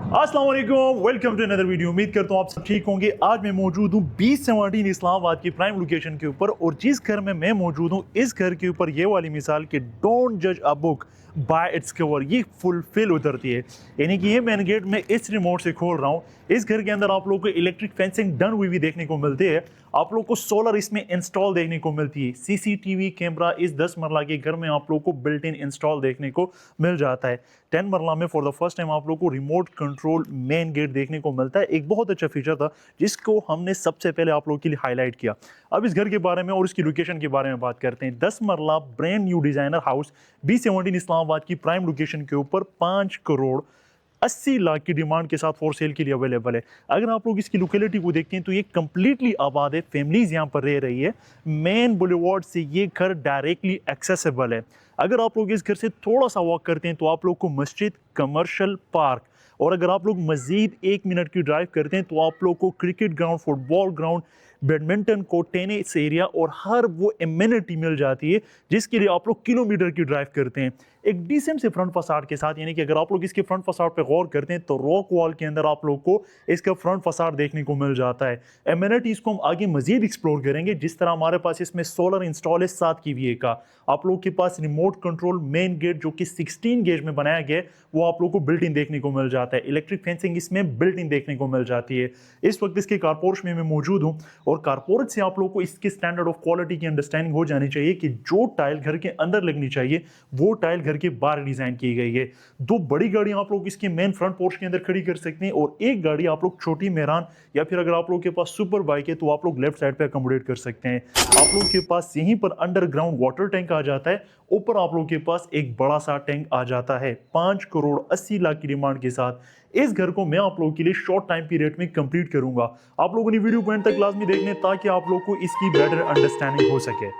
अस्सलाम वालेकुम, welcome to another video. उम्मीद करता हूँ आप सब ठीक होंगे। आज मैं मौजूद हूँ 2017 इस्लामाबाद की प्राइम लोकेशन के ऊपर, और जिस घर में मैं मौजूद हूँ इस घर के ऊपर ये वाली मिसाल कि डोंट जज a book by its cover, ये फुलफिल उतरती है। यानी कि ये मेन गेट मैं इस रिमोट से खोल रहा हूँ। इस घर के अंदर आप लोगों को इलेक्ट्रिक फेंसिंग डन हुई भी देखने को मिलती है। आप लोग को सोलर इसमें इंस्टॉल देखने को मिलती है। सीसीटीवी कैमरा इस 10 मरला के घर में आप लोग को बिल्ट इन इंस्टॉल देखने को मिल जाता है। 10 मरला में फॉर द फर्स्ट टाइम आप लोग को रिमोट कंट्रोल मेन गेट देखने को मिलता है। एक बहुत अच्छा फीचर था जिसको हमने सबसे पहले आप लोगों के लिए हाईलाइट किया। अब इस घर के बारे में और इसकी लोकेशन के बारे में बात करते हैं। 10 मरला brand new designer house B17 Islamabad की प्राइम लोकेशन के ऊपर 5 करोड़ 80 लाख की डिमांड के साथ फॉर सेल के लिए अवेलेबल है। अगर आप लोग इसकी लोकेलिटी को देखते हैं तो ये कंप्लीटली आबाद है, फैमिलीज यहाँ पर रह रही है। मेन बुलेवार्ड से ये घर डायरेक्टली एक्सेसिबल है। अगर आप लोग इस घर से थोड़ा सा वॉक करते हैं तो आप लोग को मस्जिद, कमर्शियल पार्क, और अगर आप लोग मजीद 1 मिनट की ड्राइव करते हैं तो आप लोग को cricket ground, football ground, badminton court, tennis area और हर वो एमिनिटी मिल जाती है जिसके लिए आप लोग किलोमीटर की ड्राइव करते हैं। एक डिसेंट से फ्रंट फसाड के साथ, यानी कि अगर आप लोग इसके फ्रंट फसाड पे गौर करते हैं तो रॉक वॉल के अंदर आप लोग को इसका फ्रंट फसाड देखने को मिल जाता है। एमिनिटीज को हम आगे मजीद एक्सप्लोर करेंगे। जिस तरह हमारे पास इसमें सोलर इंस्टॉल है 7 kVA का। आप लोग के पास रिमोट कंट्रोल मेन गेट जो कि 16 गेज में बनाया गया है वो आप लोग को बिल्ट इन देखने को मिल जाता है। इलेक्ट्रिक फेंसिंग इसमें बिल्ट इन देखने को मिल जाती है। इस वक्त इसके कारपोरेट में मैं मौजूद हूँ, और कारपोरेट से आप लोग को इसके स्टैंडर्ड ऑफ क्वालिटी की अंडरस्टैंडिंग हो जानी चाहिए कि जो टाइल घर के अंदर लगनी चाहिए वो टाइल घर के बाहर डिजाइन की गई है। 2 बड़ी गाड़ियां आप लोग इसके मेन फ्रंट पोर्च के अंदर खड़ी कर सकते हैं, और एक गाड़ी आप लोग छोटी मेहरान या फिर अगर आप लोग के पास सुपर बाइक है तो आप लोग लेफ्ट साइड पे अकोमोडेट कर सकते हैं। आप लोग के पास यहीं पर अंडरग्राउंड वाटर टैंक आ जाता है। ऊपर आप लोग के पास एक बड़ा सा टैंक आ जाता है। 5 करोड़ 80 लाख की डिमांड के साथ इस घर को मैं आप लोगों के लिए शॉर्ट टाइम पीरियड में कंप्लीट करूंगा। आप लोगों ने वीडियो को एंड तक लाजमी देखने ताकि आप लोग को इसकी बेटर अंडरस्टैंडिंग हो सके।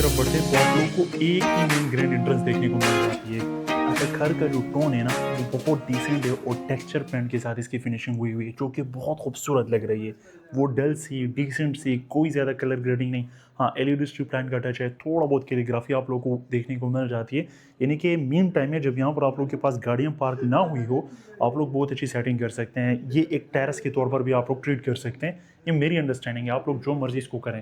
बढ़ते हैं तो आप लोगों को एक ही मेन ग्रैंड एंट्रेंस देखने को मिल जाती है। अच्छा, घर का जो टोन है ना वो बहुत डिसेंट है, और टेक्सचर पेंट के साथ इसकी फिनिशिंग हुई हुई है जो कि बहुत खूबसूरत लग रही है। वो डल सी, डिसेंट सी, कोई ज़्यादा कलर ग्रेडिंग नहीं। हाँ, LED स्ट्रिप लाइन का टच है, थोड़ा बहुत कैलीग्राफी आप लोगों को देखने को मिल जाती है। यानी कि मीन टाइम में जब यहाँ पर आप लोग के पास गाड़ियाँ पार्क ना हुई हो, आप लोग बहुत अच्छी सेटिंग कर सकते हैं। ये एक टेरेस के तौर पर भी आप लोग ट्रीट कर सकते हैं। ये मेरी अंडरस्टैंडिंग है, आप लोग जो मर्जी इसको करें।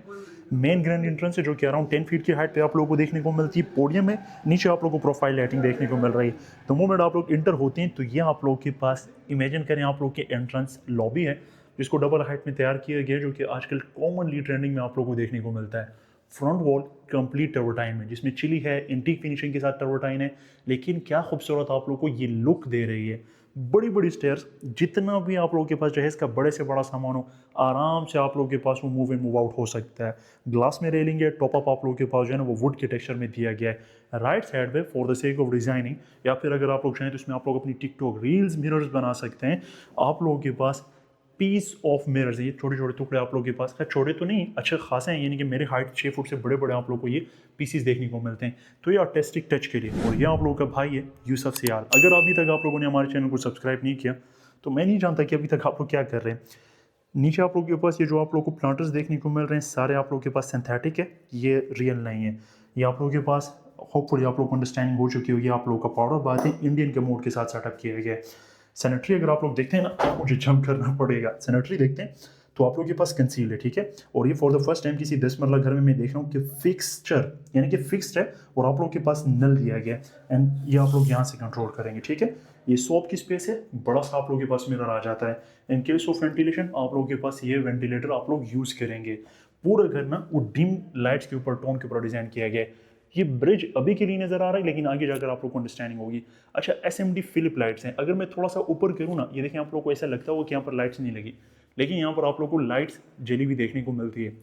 मेन ग्रैंड एंट्रेंस है जो कि अराउंड 10 फीट की हाइट पे आप लोगों को देखने को मिलती है। पोडियम है, नीचे आप लोगों को प्रोफाइल लाइटिंग देखने को मिल रही है। तो मोमेंट आप लोग इंटर होते हैं तो ये आप लोगों के पास इमेजिन करें आप लोग के एंट्रेंस लॉबी है जिसको डबल हाइट में तैयार किया गया है, जो कि आजकल कॉमनली ट्रेंडिंग में आप लोगों को देखने को मिलता है। फ्रंट वॉल कंप्लीट टर्बोटाइन में, जिसमें चिली है, इंटीक फिनिशिंग के साथ टर्बोटाइन है, लेकिन क्या खूबसूरत आप लोग को ये लुक दे रही है। बड़ी बड़ी स्टेयर्स, जितना भी आप लोगों के पास जहेज का बड़े से बड़ा सामान हो आराम से आप लोगों के पास वो मूव इन मूव आउट हो सकता है। ग्लास में रेलिंग है, टॉप अप आप लोगों के पास जो है ना वो वुड के टेक्सचर में दिया गया है। राइट साइड पे for the sake of designing, या फिर अगर आप लोग चाहें तो इसमें आप लोग अपनी टिकटॉक रील्स मिरर्स बना सकते हैं। आप लोगों के पास पीस ऑफ मिरर्स है, ये छोटे छोटे टुकड़े आप लोगों के पास है, छोटे तो नहीं अच्छे खासे हैं, यानी कि मेरे हाइट 6 फुट से बड़े बड़े आप लोग को ये पीसीस देखने को मिलते हैं। तो ये आर्टिस्टिक टच के लिए, और ये आप लोगों का भाई है यूसुफ सियाल। अगर अभी तक आप लोगों ने हमारे चैनल को सब्सक्राइब नहीं किया तो मैं नहीं जानता कि अभी तक आप लोग क्या कर रहे हैं। नीचे आप लोग के पास ये जो आप लोग को प्लांटर्स देखने को मिल रहे हैं सारे आप लोग के पास सिंथेटिक है, ये रियल नहीं है। ये आप लोगों के पास होपफुली आप लोग को अंडरस्टैंडिंग हो चुकी होगी। आप लोगों का पाउडर बात है इंडियन के मोड के साथ सेटअप किया गया है। सैनिटरी अगर आप लोग देखते हैं ना, मुझे जंप करना पड़ेगा। सैनिटरी देखते हैं तो आप लोग के पास कंसील है, ठीक है। और ये फॉर द फर्स्ट टाइम किसी 10 मरला घर में मैं देख रहा हूँ कि फिक्सचर यानी कि फिक्स्ड है, और आप लोग के पास नल दिया गया है, एंड ये आप लोग यहाँ से कंट्रोल करेंगे, ठीक है। ये सोप की स्पेस है, बड़ा सा आप लोग के पास मिरर आ जाता है। इन केस ऑफ वेंटिलेशन आप लोग के पास ये वेंटिलेटर आप लोग यूज़ करेंगे। पूरा घर ना वो डिम लाइट्स के ऊपर, टोन के ऊपर डिज़ाइन किया गया है। ये ब्रिज अभी के लिए नजर आ रहा है, लेकिन आगे जाकर आप लोग को अंडरस्टैंडिंग होगी। अच्छा, SMD फिलिप लाइट्स हैं। अगर मैं थोड़ा सा ऊपर करूँ ना, ये देखें आप लोग को ऐसा लगता होगा कि यहाँ पर लाइट्स नहीं लगी, लेकिन यहाँ पर आप लोग को लाइट्स जली हुई देखने को मिलती है।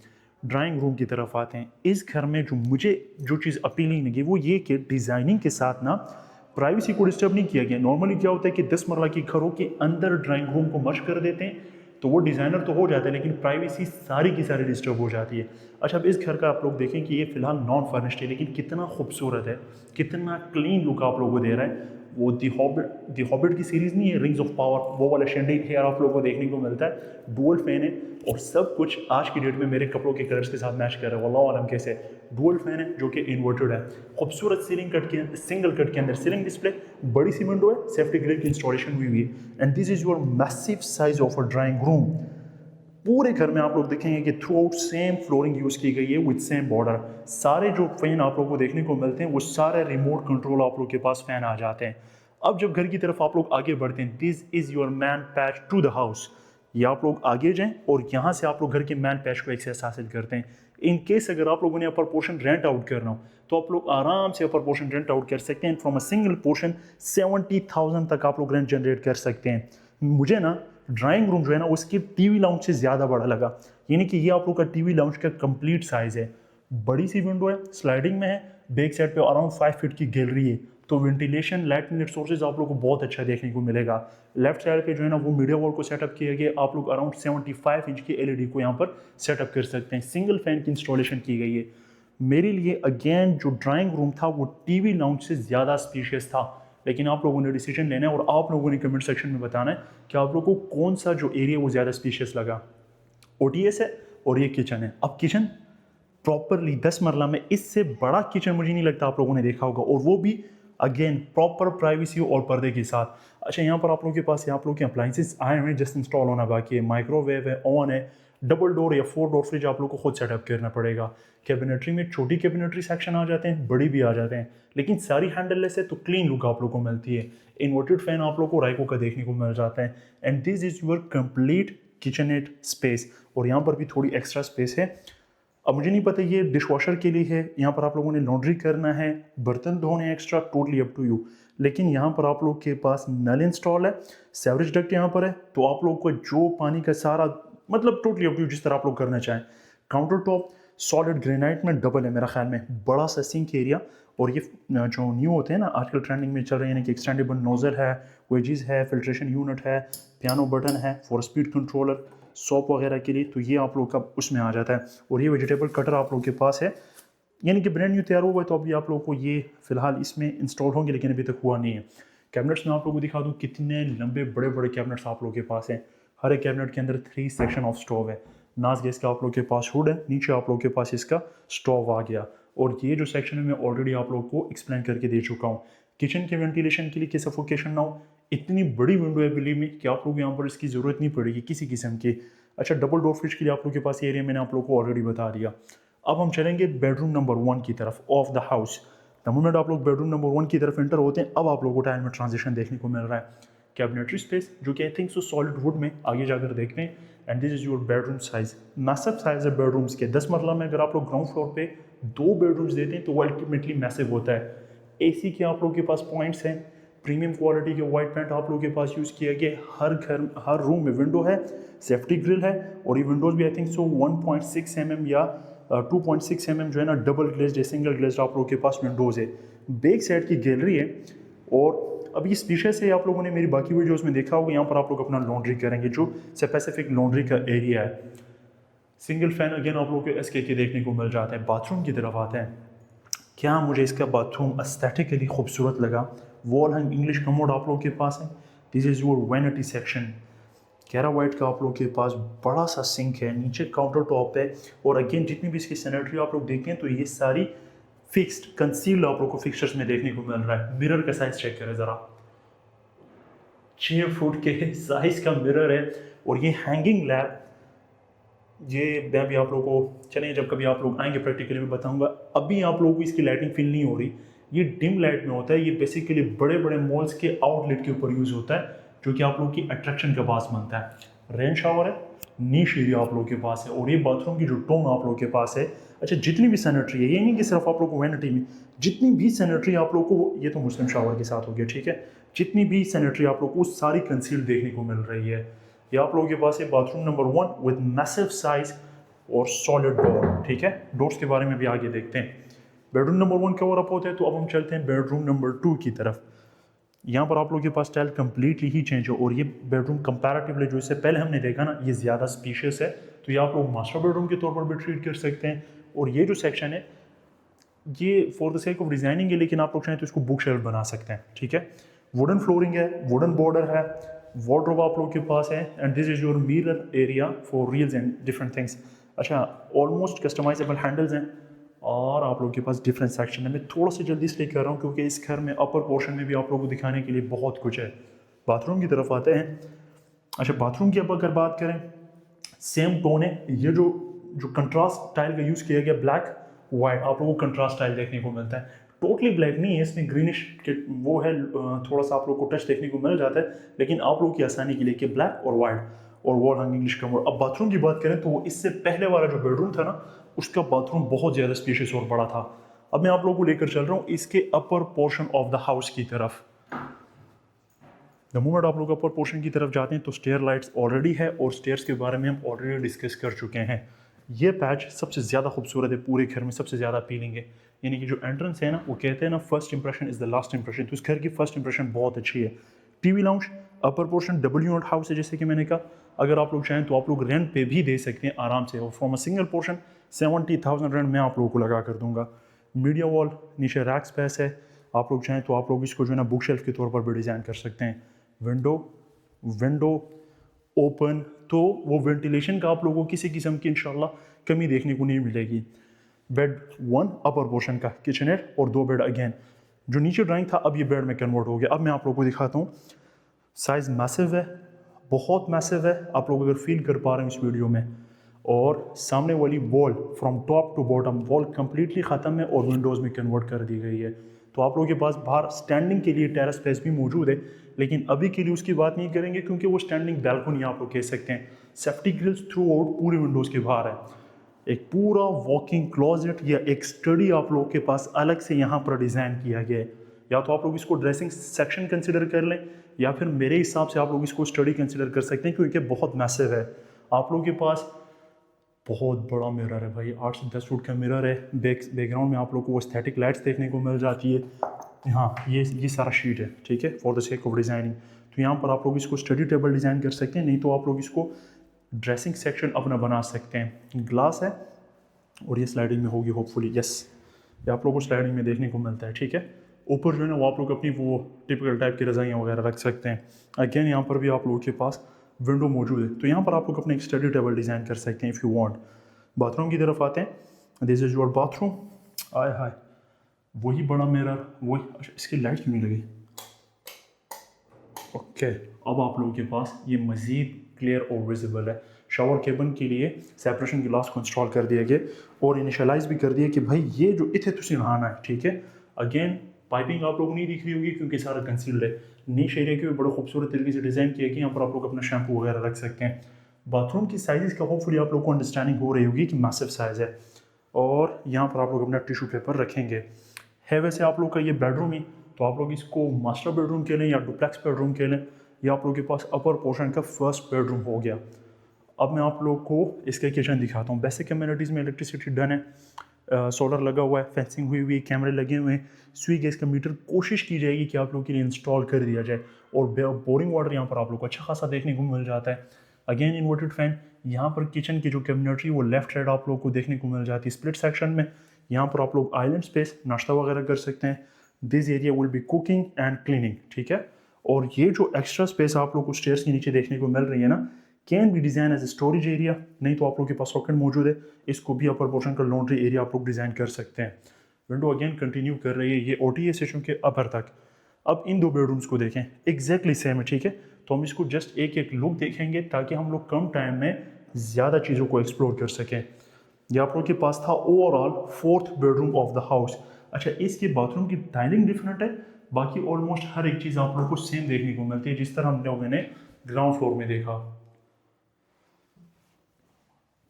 ड्राइंग रूम की तरफ आते हैं। इस घर में जो चीज़ अपीलिंग लगी वो ये कि डिज़ाइनिंग के साथ ना प्राइवेसी को डिस्टर्ब नहीं किया गया। नॉर्मली क्या होता है कि 10 मरला की घरों के अंदर ड्राइंग रूम को मर्ज कर देते हैं, तो वो डिज़ाइनर तो हो जाता है लेकिन प्राइवेसी सारी की सारी डिस्टर्ब हो जाती है। अच्छा, अब इस घर का आप लोग देखें कि ये फिलहाल नॉन फर्निश्ड है, लेकिन कितना खूबसूरत है, कितना क्लीन लुक आप लोगों को दे रहा है। वो दी हॉबिट की सीरीज़ नहीं है, रिंग्स ऑफ पावर, वो वाला शैंडिलियर आप लोगों को देखने को मिलता है। डुअल फैन है और सब कुछ आज की डेट में मेरे कपड़ों के कलर्स के साथ मैच कर रहा है। वल्लाह आलम कैसे। डुअल फैन है जो कि इन्वर्टेड है। खूबसूरत सीलिंग कट के सिंगल कट के अंदर सीलिंग डिस्प्ले, बड़ी सी विंडो है, सेफ्टी ग्रिल की इंस्टॉलेशन हुई हुई है। And this is your massive size of a drawing room. पूरे घर में आप लोग देखेंगे कि through out same flooring use की गई है विद सेम बॉर्डर। सारे जो फैन आप लोग को देखने को मिलते हैं वो सारे रिमोट कंट्रोल आप लोग के पास फैन आ जाते हैं। अब जब घर की तरफ आप लोग आगे बढ़ते हैं, this is your main patch to the house. ये आप लोग आगे जाएं और यहाँ से आप लोग घर के मैन पैच को एक्सेस हासिल करते हैं। इन केस अगर आप लोगों ने अपर पोर्शन रेंट आउट करना हो तो आप लोग आराम से अपर पोर्शन रेंट आउट कर सकते हैं। फ्रॉम अ सिंगल पोर्शन 70,000 तक आप लोग रेंट जनरेट कर सकते हैं। मुझे ना ड्राइंग रूम जो है ना उसकी टीवी लाउंज से ज़्यादा बड़ा लगा, यानी कि ये आप लोग का टीवी लाउंज का कंप्लीट साइज़ है। बड़ी सी विंडो है, स्लाइडिंग में है, बैक साइड पे अराउंड 5 फीट की गैलरी है, तो वेंटिलेशन लाइट सोर्सेज आप लोग को बहुत अच्छा देखने को मिलेगा। लेफ्ट साइड पे जो है ना वो मीडिया वॉल को सेटअप किया गया। आप लोग अराउंड 75 इंच की एलईडी को यहाँ पर सेटअप कर सकते हैं। सिंगल फैन की इंस्टॉलेशन की गई है। मेरे लिए अगेन जो ड्राइंग रूम था वो टीवी लाउंज से ज़्यादा स्पेशियस था, लेकिन आप लोगों ने डिसीजन लेना है और आप लोगों ने कमेंट सेक्शन में बताना है कि आप लोगों को कौन सा जो एरिया वो ज़्यादा स्पेशियस लगा। ओटीएस है और ये किचन है। अब किचन प्रॉपरली 10 मरला में इससे बड़ा किचन मुझे नहीं लगता आप लोगों ने देखा होगा, और वो भी अगेन प्रॉपर प्राइवेसी और पर्दे के साथ। अच्छा, यहाँ पर आप लोगों के पास आप लोग के अप्लाइंसेस आए हुए हैं, जस्ट इंस्टॉल होना बाकी है। माइक्रोवेव है, ओवन है, डबल डोर या 4 डोर फ्रिज आप लोग को खुद सेटअप करना पड़ेगा। कैबिनेटरी में छोटी कैबिनेटरी सेक्शन आ जाते हैं, बड़ी भी आ जाते हैं, लेकिन सारी हैंडललेस है तो क्लीन लुक आप लोग को मिलती है। इन्वर्टेड फैन आप लोग को राइको का देखने को मिल जाता है। And this is your complete kitchenette space, और यहाँ पर भी थोड़ी एक्स्ट्रा स्पेस है। अब मुझे नहीं पता ये डिश वॉशर के लिए है, यहाँ पर आप लोगों ने लॉन्ड्री करना है, बर्तन धोने extra, totally up to you. लेकिन यहाँ पर आप लोग के पास नल इंस्टॉल है, सेवरेज डक्ट यहाँ पर है, तो आप लोग को जो पानी का सारा मतलब टोटली अप टू यू जिस तरह आप लोग करना चाहें। काउंटर टॉप सॉलिड ग्रेनाइट में डबल है मेरा ख्याल में, बड़ा सा सिंक एरिया। और ये जो न्यू होते हैं ना आजकल ट्रेंडिंग में चल रहे हैं, यानी कि एक्सटेंडेबल नोजल है, वेजिस है, फिल्ट्रेशन यूनिट है, पियानो बटन है फॉर स्पीड कंट्रोलर, सॉप वगैरह के लिए, तो ये आप लोग का उसमें आ जाता है। और ये वेजिटेबल कटर आप लोग के पास है, यानी कि ब्रांड न्यू तैयार हुआ है, तो अभी आप लोग को ये फिलहाल इसमें इंस्टॉल होंगे, लेकिन अभी तक हुआ नहीं है। कैबिनेट्स में आप लोग को दिखा दूँ कितने लंबे बड़े बड़े कैबिनेट्स आप लोग के पास हैं। हर एक कैबिनेट के अंदर 3 सेक्शन ऑफ स्टोव है। नाज गैस का आप लोग के पास हुड है, नीचे आप लोग के पास इसका स्टोव आ गया। और ये जो सेक्शन है मैं ऑलरेडी आप लोग को एक्सप्लेन करके दे चुका हूँ। किचन के वेंटिलेशन के लिए कि सफोकेशन ना हो, इतनी बड़ी विंडो है बिलीव में कि आप लोग यहाँ पर इसकी ज़रूरत नहीं पड़ेगी किसी किस्म की। अच्छा, डबल डोर फ्रिज के लिए आप लोग के पास एरिया मैंने आप लोग को ऑलरेडी बता दिया। अब हम चलेंगे बेडरूम नंबर 1 की तरफ of the house. The moment आप लोग बेडरूम नंबर 1 की तरफ एंटर होते हैं, अब आप लोगों को टाइम में ट्रांजिशन देखने को मिल रहा है। कैबिनेटरी स्पेस जो कि I think so solid wood में आगे जाकर देखते हैं। And this is your bedroom size. Massive size है बेडरूम्स के। 10 मरला में अगर आप लोग ग्राउंड फ्लोर पे 2 बेडरूम्स देते हैं तो वो अल्टीमेटली मैसिव होता है। एसी के आप लोग के पास पॉइंट्स हैं, प्रीमियम क्वालिटी के वाइट पेंट आप लोगों के पास यूज़ किया गया। हर रूम में विंडो है, सेफ्टी ग्रिल है, और ये विंडोज़ भी आई थिंक सो 1.6 mm या 2.6 mm जो है ना डबल ग्लेज्ड या सिंगल ग्लेज्ड आप लोगों के पास विंडोज़ है। बैक साइड की गैलरी है। और अब ये स्पेशस है, आप लोगों ने मेरी बाकी वीडियोस में देखा होगा, यहाँ पर आप लोग अपना लॉन्ड्री करेंगे जो स्पेसिफिक लॉन्ड्री का एरिया है। सिंगल फैन अगेन आप लोग को एसके के देखने को मिल जाता है। बाथरूम की तरफ आते हैं। क्या मुझे इसका बाथरूम एस्थेटिकली खूबसूरत लगा। वॉल हैंग इंग्लिश कमोड आप लोग के पास है। This is your vanity section. कैरा वाइट का आप लोग के पास बड़ा सा सिंक है, नीचे काउंटर टॉप है, और अगेन जितनी भी इसकी सैनिटरी आप लोग देखें तो ये सारी फिक्स्ड कंसील्ड आप लोग को फिक्सचर्स में देखने को मिल रहा है। मिरर का साइज चेक करें ज़रा, 6 फुट के साइज का मिरर है। और ये हैंगिंग लैब, ये मैं भी आप लोगों को चलें जब कभी आप लोग आएंगे प्रैक्टिकली भी बताऊंगा। अभी आप लोगों को इसकी लाइटिंग फील नहीं हो रही, ये डिम लाइट में होता है। ये बेसिकली बड़े बड़े मॉल्स के आउटलेट के ऊपर यूज़ होता है, जो कि आप लोगों की अट्रैक्शन का बास बनता है। रेन शावर है, नीश एरिया आप लोगों के पास है, और ये बाथरूम की जो टोन आप लोगों के पास है। अच्छा, जितनी भी सैनिटरी है, ये नहीं कि सिर्फ आप लोग को वैनिटी में, जितनी भी सैनिटरी आप लोग को, ये तो मुस्लिम शावर के साथ हो गया ठीक है, जितनी भी सैनिटरी आप लोग को सारी कंसील्ड देखने को मिल रही है। ये आप लोगों के पास है bathroom number 1 with massive size और सॉलिड डोर, ठीक है। डोर्स के बारे में भी आगे देखते हैं। बेडरूम नंबर 1 कवर अप होता है, तो अब हम चलते हैं बेडरूम नंबर 2 की तरफ। यहाँ पर आप लोगों के पास स्टाइल कम्प्लीटली ही चेंज हो, और ये बेडरूम कंपैरेटिवली जो इससे पहले हमने देखा ना, ये ज़्यादा स्पीशियस है, तो ये आप लोग मास्टर बेडरूम के तौर पर भी ट्रीट कर सकते हैं। और ये जो सेक्शन है ये for the sake of designing है, लेकिन आप लोग चाहें तो इसको बुक शेल्फ बना सकते हैं, ठीक है। वुडन फ्लोरिंग है, वुडन बॉर्डर है, वार्डरोब आप लोग के पास है, and this is your mirror area for reels and different things. अच्छा, ऑलमोस्ट कस्टमाइजेबल हैंडल्स हैं, और आप लोगों के पास डिफरेंट सेक्शन है। मैं थोड़ा सा जल्दी इसलिए कर रहा हूँ क्योंकि इस घर में अपर पोर्शन में भी आप लोगों को दिखाने के लिए बहुत कुछ है। बाथरूम की तरफ आते हैं। अच्छा, बाथरूम की अब अगर बात करें, सेम टोन है। ये जो कंट्रास्ट स्टाइल का यूज़ किया गया, ब्लैक वाइट, आप लोगों को कंट्रास्ट स्टाइल देखने को मिलता है। टोटली ब्लैक नहीं है, इसमें ग्रीनिश के वो है, थोड़ा सा आप लोग को टच देखने को मिल जाता है, लेकिन आप लोगों की आसानी के लिए कि ब्लैक और वाइट, और वॉल हैंगिंग इंग्लिश कमोड। अब बाथरूम की बात करें तो इससे पहले वाला जो बेडरूम था ना, उसका बाथरूम बहुत ज़्यादा स्पेशियस और बड़ा था। अब मैं आप लोगों को लेकर चल रहा हूँ इसके upper portion of the house की तरफ। द मोमेंट आप लोग अपर पोर्शन की तरफ जाते हैं तो स्टेयर लाइट्स ऑलरेडी है, और स्टेयर्स के बारे में हम ऑलरेडी डिस्कस कर चुके हैं। ये पैच सबसे ज़्यादा खूबसूरत है, पूरे घर में सबसे ज़्यादा अपीलिंग है। यानी कि जो एंट्रेंस है ना, वो कहते हैं ना, first impression is the last impression, तो इस घर की फर्स्ट इंप्रेशन बहुत अच्छी है। TV lounge, upper portion W not house है, जैसे कि मैंने कहा, अगर आप लोग चाहें तो आप लोग रेंट पे भी दे सकते हैं आराम से, और from a single portion 70,000 rent मैं आप लोगों को लगा कर दूंगा। मीडिया वॉल, नीचे रैक स्पेस है, आप लोग चाहें तो आप लोग इसको जो है ना बुक शेल्फ के तौर पर भी डिज़ाइन कर सकते हैं। विंडो ओपन, तो वो वेंटिलेशन का आप लोगों को किसी किस्म की इंशाल्लाह कमी देखने को नहीं मिलेगी। बेड 1 अपर पोर्शन का, किचनेट और 2 बेड अगेन। जो नीचे ड्राइंग था अब ये बेड में कन्वर्ट हो गया। अब मैं आप लोगों को दिखाता हूँ। साइज़ मैसिव है, बहुत मैसिव है, आप लोग अगर फील कर पा रहे हैं इस वीडियो में। और सामने वाली wall from top to bottom wall completely ख़त्म है और विंडोज़ में कन्वर्ट कर दी गई है। तो आप लोगों के पास बाहर स्टैंडिंग के लिए टेरेस स्पेस भी मौजूद है, लेकिन अभी के लिए उसकी बात नहीं करेंगे क्योंकि वो स्टैंडिंग बैल्कनी आप लोग कह सकते हैं। सेफ्टी ग्रिल्स थ्रू आउट पूरे विंडोज़ के बाहर है। एक पूरा वॉकिंग क्लोजेट या एक स्टडी आप लोगों के पास अलग से यहाँ पर डिज़ाइन किया गया है। या तो आप लोग इसको ड्रेसिंग सेक्शन कंसिडर कर लें, या फिर मेरे हिसाब से आप लोग इसको स्टडी कंसिडर कर सकते हैं, क्योंकि बहुत मैसिव है। आप लोगों के पास बहुत बड़ा मिरर है भाई, 8 से 10 फुट का मिरर है। बैकग्राउंड में आप लोग को वो एस्थेटिक लाइट्स देखने को मिल जाती है। हाँ, ये सारा शीट है, ठीक है, for the sake of designing. तो यहाँ पर आप लोग इसको स्टडी टेबल डिज़ाइन कर सकते हैं, नहीं तो आप लोग इसको ड्रेसिंग सेक्शन अपना बना सकते हैं। ग्लास है, और ये स्लाइडिंग में होगी होपफुली, यस, ये आप लोगों को स्लाइडिंग में देखने को मिलता है, ठीक है। ऊपर जो है ना वो आप लोग अपनी वो टिपिकल टाइप की रज़ाइयाँ वगैरह रख सकते हैं। अगेन यहाँ पर भी आप लोगों के पास विंडो मौजूद है, तो यहाँ पर आप लोग अपने एक स्टडी टेबल डिज़ाइन कर सकते हैं इफ़ यू वांट। बाथरूम की तरफ आते हैं। This is your bathroom. आय हाय, वही बड़ा मिरर, वही। अच्छा, इसकी लाइट क्यों नहीं लगी? ओके, अब आप लोगों के पास ये मज़ीद क्लियर और विजिबल है। शावर केबिन के लिए सेपरेशन ग्लास को इंस्टॉल कर दिया गया, और इनिशियलाइज भी कर दिया कि भाई ये जो इथे तुसी नहाना है, ठीक है। अगेन पाइपिंग आप लोगों को नहीं दिख रही होगी क्योंकि सारा कंसील्ड है। नीश एरिया के भी बड़े खूबसूरत तरीके से डिज़ाइन किया गया, यहाँ पर आप लोग अपना शैम्पू वगैरह रख सकते हैं। बाथरूम की साइज़ का होपफुली आप लोग को अंडरस्टैंडिंग हो रही होगी कि मैसिव साइज़ है, और यहाँ पर आप लोग अपना टिश्यू पेपर रखेंगे। है वैसे आप लोग का ये बेडरूम ही, तो आप लोग इसको मास्टर बेडरूम के लें या डुप्लेक्स बेडरूम के लें, ये आप लोग के पास अपर पोर्शन का फर्स्ट बेडरूम हो गया। अब मैं आप लोग को इसका किचन दिखाता हूँ। बेसिक कम्युनिटीज़ में इलेक्ट्रिसिटी डन है, सोलर लगा हुआ है, फेंसिंग हुई हुई है, कैमरे लगे हुए हैं, स्वी गैस का मीटर कोशिश की जाएगी कि आप लोग के लिए इंस्टॉल कर दिया जाए, और बोरिंग वाटर यहाँ पर आप लोग को अच्छा खासा देखने को मिल जाता है। Again inverted fan. यहाँ पर किचन की जो कैबिनेटरी वो लेफ्ट साइड आप लोग को देखने को मिल जाती है स्प्लिट सेक्शन में। यहाँ पर आप लोग आइलैंड स्पेस, नाश्ता वगैरह कर सकते हैं। This area will be cooking and cleaning, ठीक है। और ये जो एक्स्ट्रा स्पेस आप लोग को स्टेयर्स के नीचे देखने को मिल रही है ना, can be design as a storage area, नहीं तो आप लोग के पास सॉकेट मौजूद है, इसको भी अपर पोर्शन का लॉन्ड्री एरिया आप लोग डिज़ाइन कर सकते हैं। विंडो अगेन कंटिन्यू कर रही है, ये OTA सेक्शन के अपर तक। अब इन 2 बेडरूम्स को देखें, एग्जैक्टली सेम है, ठीक है। तो हम इसको जस्ट एक एक लुक देखेंगे ताकि हम लोग कम टाइम में ज़्यादा चीज़ों को एक्सप्लोर कर सकें। ये आप लोग के पास था overall 4th bedroom of the house. अच्छा, इसके बाथरूम की टाइलिंग डिफरेंट है, बाकी ऑलमोस्ट हर एक चीज़ आप लोग को सेम देखने को मिलती है जिस तरह हम लोगों ने ग्राउंड फ्लोर में देखा।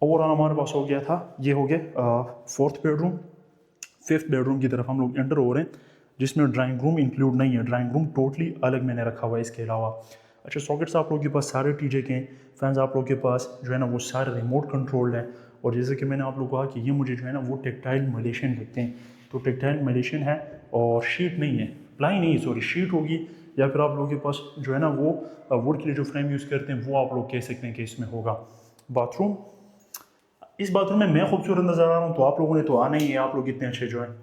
ओवरऑल हमारे पास हो गया था, ये हो गया 4th बेडरूम। 5th बेडरूम की तरफ हम लोग एंटर हो रहे हैं, जिसमें ड्राइंग रूम इंक्लूड नहीं है, ड्राइंग रूम टोटली अलग मैंने रखा हुआ है इसके अलावा। अच्छा, सॉकेट्स आप लोगों के पास सारे टीजे के हैं, फैंस आप लोगों के पास जो है ना वो सारे रिमोट कंट्रोल्ड हैं। और जैसे कि मैंने आप लोगों को कहा कि ये मुझे जो है ना वो टेक्टाइल मलेशियन लगते हैं, तो टेक्टाइल मलेशियन है और शीट नहीं है, प्लाई नहीं है, सॉरी शीट होगी, या फिर आप लोगों के पास जो है ना वो वुड के लिए जो फ्रेम यूज़ करते हैं वो आप लोग कह सकते हैं कि इसमें होगा। बाथरूम, इस बाथरूम में मैं खूबसूरत नज़र आ रहा हूँ तो आप लोगों ने तो आना ही है, आप लोग इतने अच्छे जो हैं।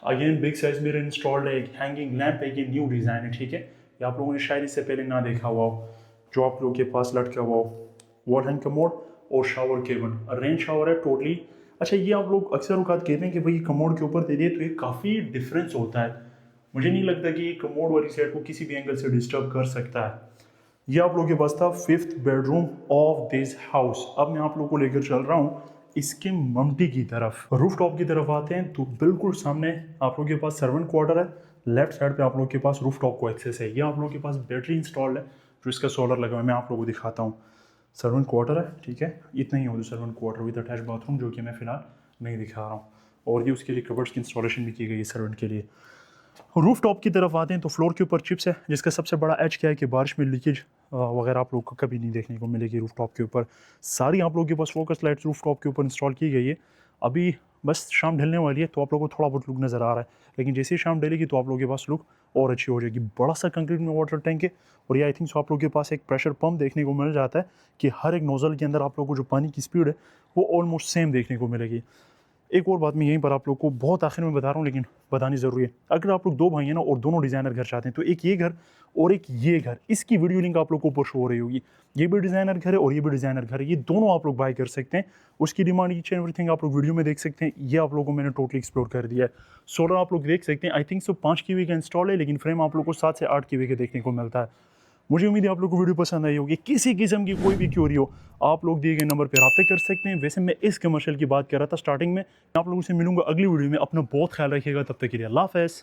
Again big size mirror installed है, एक हैंगिंग लैंप है, ये न्यू डिज़ाइन है, ठीक है, ये आप लोगों ने शायद इससे पहले ना देखा हुआ हो, जो आप लोगों के पास लटका हुआ हो। वॉल हैंग कमोड और शावर केबिन, रेन शावर है टोटली। अच्छा, ये आप लोग अक्सर औकात कहते हैं कि भाई कमोड के ऊपर दे दिए, तो ये काफ़ी डिफरेंस होता है, मुझे नहीं लगता कि ये कमोड वाली साइड को किसी भी एंगल से डिस्टर्ब कर सकता है। ये आप लोगों के पास था 5th bedroom of this house. अब मैं आप लोगों को लेकर चल रहा हूँ इसके मम्टी की तरफ, रूफ टॉप की तरफ आते हैं, तो बिल्कुल सामने आप लोगों के पास सर्वेंट क्वार्टर है, लेफ्ट साइड पे आप लोगों के पास रूफ टॉप को एक्सेस है। ये आप लोगों के पास बैटरी इंस्टॉल्ड है, जो इसका सोलर लगा हुआ है, मैं आप लोगों को दिखाता हूँ। सर्वेंट क्वार्टर है, ठीक है, इतना ही हो servant quarter with attach bathroom, जो कि मैं फिलहाल नहीं दिखा रहा हूँ। और ये उसके लिए कबर्ड्स की इंस्टॉलेशन भी की गई है सर्वेंट के लिए। रूफ टॉप की तरफ आते हैं तो फ्लोर के ऊपर चिप्स है, जिसका सबसे बड़ा एज क्या है कि बारिश में लीकेज वगैरह आप लोगों को कभी नहीं देखने को मिलेगी। रूफ टॉप के ऊपर सारी आप लोगों के पास फोकस लाइट्स रूफ टॉप के ऊपर इंस्टॉल की गई है। अभी बस शाम ढलने वाली है तो आप लोगों को थोड़ा बहुत लुक नज़र आ रहा है, लेकिन जैसे ही शाम ढलेगी तो आप लोगों के पास लुक और अच्छी हो जाएगी। बड़ा सा कंक्रीट में वाटर टैंक है, और ये आई थिंक सो आप लोगों के पास एक प्रेशर पंप देखने को मिल जाता है कि हर एक नोज़ल के अंदर आप लोगों को जो पानी की स्पीड है वो ऑलमोस्ट सेम देखने को मिलेगी। एक और बात मैं यहीं पर आप लोग को बहुत आखिर में बता रहा हूँ, लेकिन बतानी ज़रूरी है। अगर आप लोग दो भाई हैं ना और दोनों डिज़ाइनर घर चाहते हैं, तो एक ये घर और एक ये घर, इसकी वीडियो लिंक आप लोग को ऊपर शो हो रही होगी। ये भी डिज़ाइनर घर है और ये भी डिज़ाइनर घर है, ये दोनों आप लोग बाय कर सकते हैं। उसकी डिमांड ईच एंड एवरीथिंग आप लोग वीडियो में देख सकते हैं। ये आप लोगों को मैंने टोटली एक्सप्लोर कर दिया है। सोलर आप लोग देख सकते हैं, आई थिंक सो 5 kW का इंस्टॉल है, लेकिन फ्रेम आप लोग को 7 से 8 kW का देखने को मिलता है। मुझे उम्मीद है आप लोग को वीडियो पसंद आई होगी। किसी किस्म की कोई भी क्यूरी हो, आप लोग दिए गए नंबर पर रब्ता कर सकते हैं। वैसे मैं इस कमर्शियल की बात कर रहा था स्टार्टिंग में। आप लोगों से मिलूंगा अगली वीडियो में। अपना बहुत ख्याल रखिएगा, तब तक के लिए अल्लाह हाफ़िज़।